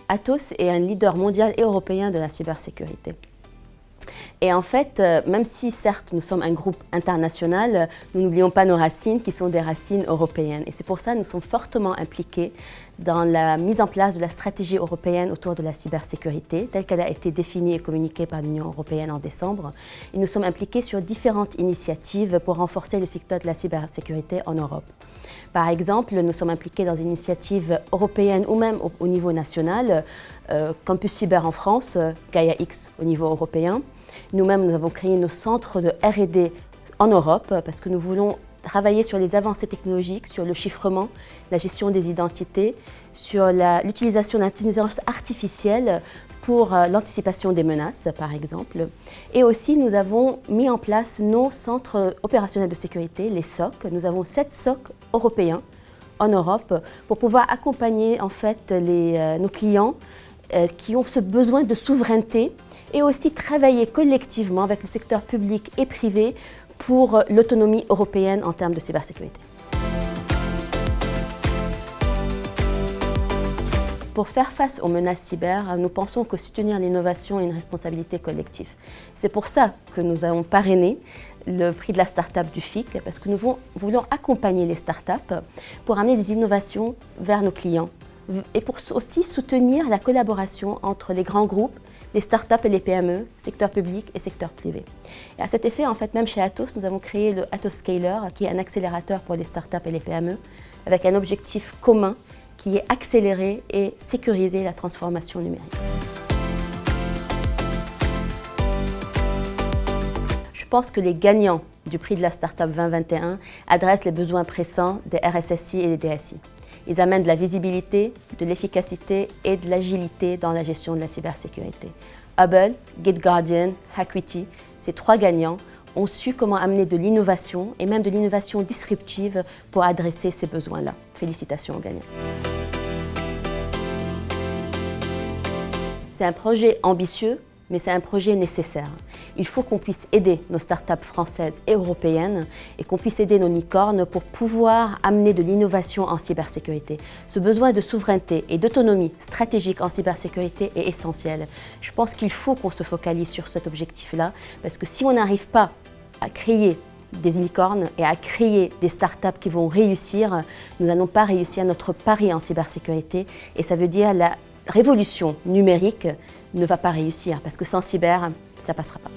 Atos est un leader mondial et européen de la cybersécurité. Et en fait, même si certes nous sommes un groupe international, nous n'oublions pas nos racines qui sont des racines européennes. Et c'est pour ça que nous sommes fortement impliqués dans la mise en place de la stratégie européenne autour de la cybersécurité, telle qu'elle a été définie et communiquée par l'Union européenne en décembre. Et nous sommes impliqués sur différentes initiatives pour renforcer le secteur de la cybersécurité en Europe. Par exemple, nous sommes impliqués dans une initiative européenne ou même au niveau national, Campus Cyber en France, Gaia X au niveau européen. Nous-mêmes, nous avons créé nos centres de R&D en Europe parce que nous voulons travailler sur les avancées technologiques, sur le chiffrement, la gestion des identités, sur l'utilisation d'intelligence artificielle pour l'anticipation des menaces, par exemple. Et aussi, nous avons mis en place nos centres opérationnels de sécurité, les SOC. Nous avons 7 SOC européens en Europe pour pouvoir accompagner en fait nos clients qui ont ce besoin de souveraineté et aussi travailler collectivement avec le secteur public et privé pour l'autonomie européenne en termes de cybersécurité. Pour faire face aux menaces cyber, nous pensons que soutenir l'innovation est une responsabilité collective. C'est pour ça que nous avons parrainé le prix de la start-up du FIC, parce que nous voulons accompagner les start-up pour amener des innovations vers nos clients et pour aussi soutenir la collaboration entre les grands groupes, les start-up et les PME, secteur public et secteur privé. Et à cet effet, en fait, même chez Atos, nous avons créé le Atos Scaler, qui est un accélérateur pour les start-up et les PME, avec un objectif commun qui est accélérer et sécuriser la transformation numérique. Je pense que les gagnants du prix de la Startup 2021 adressent les besoins pressants des RSSI et des DSI. Ils amènent de la visibilité, de l'efficacité et de l'agilité dans la gestion de la cybersécurité. Hubble, GateGuardian, Hackweety, ces 3 gagnants ont su comment amener de l'innovation et même de l'innovation disruptive pour adresser ces besoins-là. Félicitations aux gagnants. C'est un projet ambitieux, mais c'est un projet nécessaire. Il faut qu'on puisse aider nos startups françaises et européennes et qu'on puisse aider nos licornes pour pouvoir amener de l'innovation en cybersécurité. Ce besoin de souveraineté et d'autonomie stratégique en cybersécurité est essentiel. Je pense qu'il faut qu'on se focalise sur cet objectif-là parce que si on n'arrive pas à créer des licornes et à créer des startups qui vont réussir, nous n'allons pas réussir notre pari en cybersécurité et ça veut dire la révolution numérique ne va pas réussir parce que sans cyber, ça ne passera pas.